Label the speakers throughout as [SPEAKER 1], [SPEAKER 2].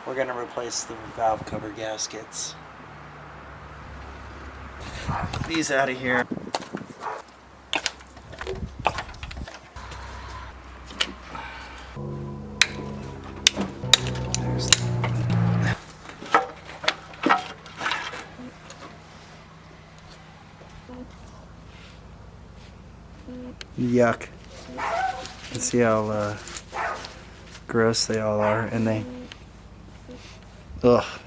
[SPEAKER 1] We're going to replace the valve cover gaskets. Get these out of here. Yuck. Let's see how gross they all are, and they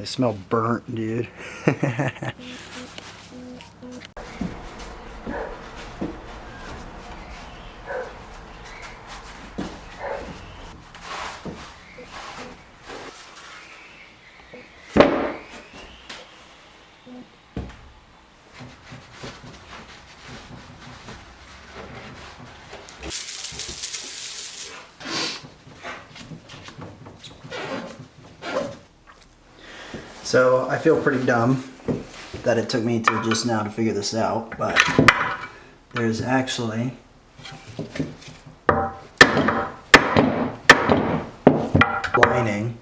[SPEAKER 1] smell burnt, dude. So I feel pretty dumb that it took me to just now to figure this out, but there's actually lining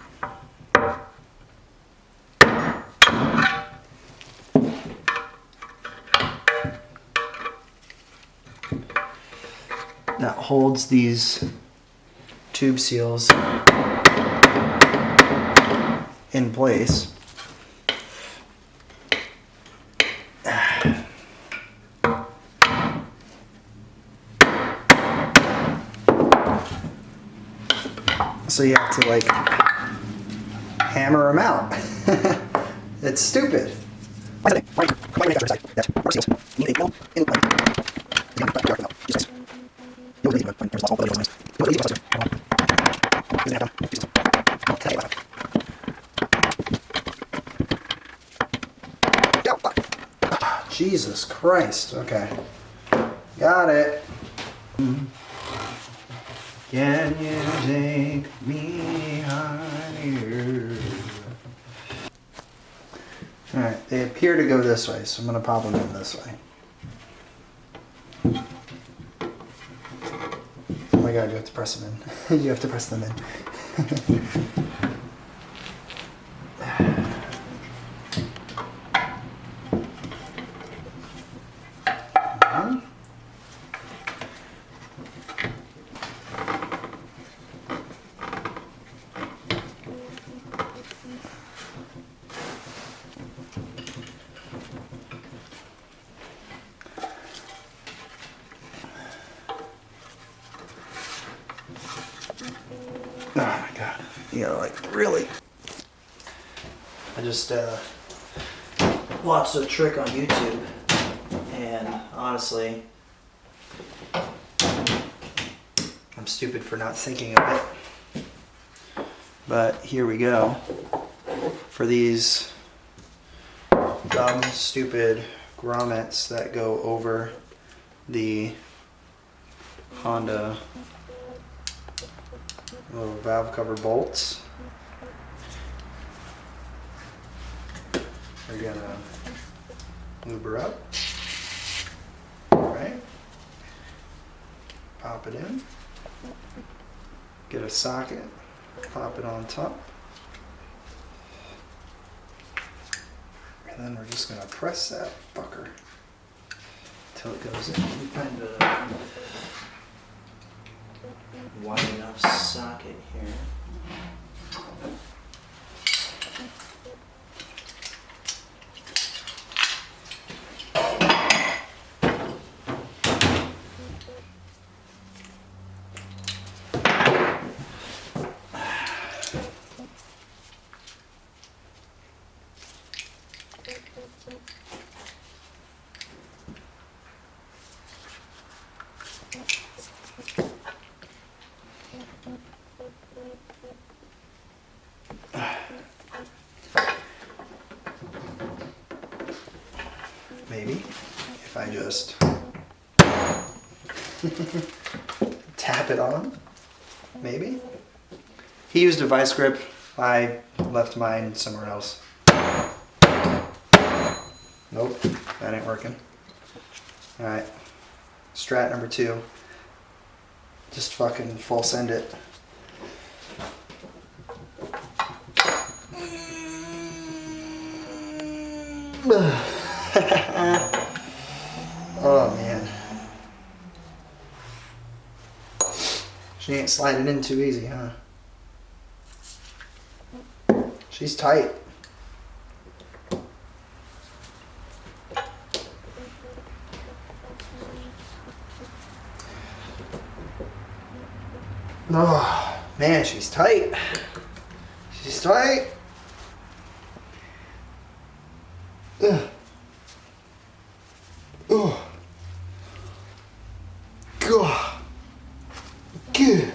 [SPEAKER 1] that holds these tube seals in place. So you have to like hammer them out. It's stupid. Jesus Christ. Okay. Got it. Can you take me higher? Alright, they appear to go this way, so I'm going to pop them in this way. Oh my god, you have to press them in. You have to press them in. Oh my god. You gotta like really. I just watched a trick on YouTube, and honestly, I'm stupid for not thinking of it. But here we go. For these dumb, stupid grommets that go over the Honda little valve cover bolts, we're gonna lube her up. Alright. Pop it in. Get a socket. Pop it on top. And then we're just gonna press that fucker until it goes in. We find a wide enough socket here. Maybe if I just tap it on, maybe. He used a vice grip. I left mine somewhere else. Nope, that ain't working. All right, strat number 2. Just fucking full send it. Oh man. She ain't sliding in too easy, huh? She's tight. Oh man, she's tight. She's tight. Ugh. Oh. God. Good.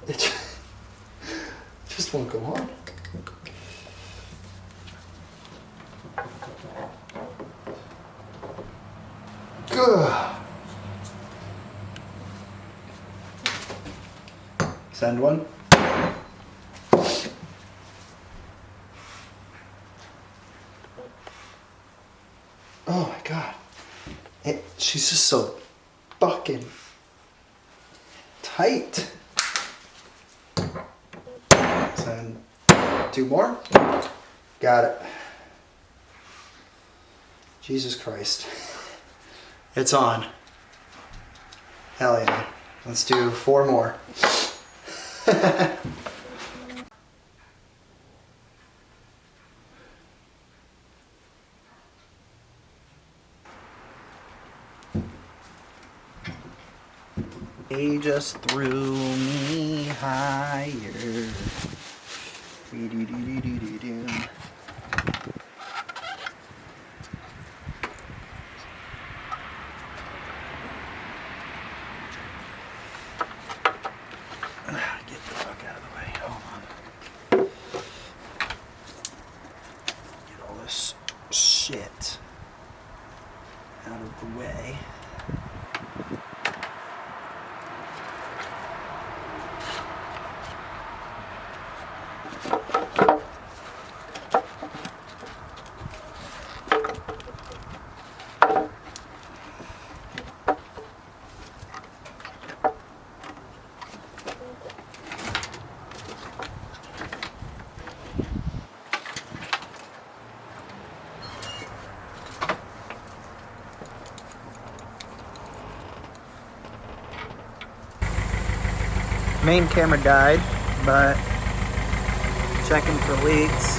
[SPEAKER 1] It just won't go on. Good. Send one. Oh my God. She's just so fucking tight. Send 2 more. Got it. Jesus Christ. It's on. Hell yeah. Let's do 4 more. They just threw me higher. Doo-doo-doo-doo-doo-doo. Get the fuck out of the way. Hold on. Get all this shit out of the way. Main camera died, but checking for leaks.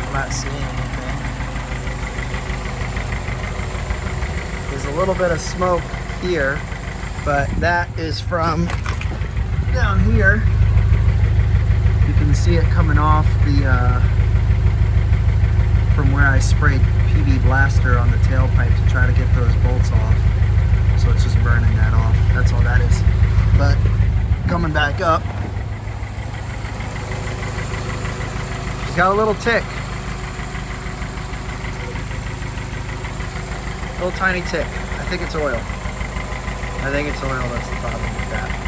[SPEAKER 1] I'm not seeing anything. There's a little bit of smoke here, but that is from down here. You can see it coming off the from where I sprayed PB Blaster on the tailpipe to try to get those bolts off. So it's just burning that off. That's all that is. But coming back up, she's got a little tick. Little tiny tick. I think it's oil. That's the problem with that.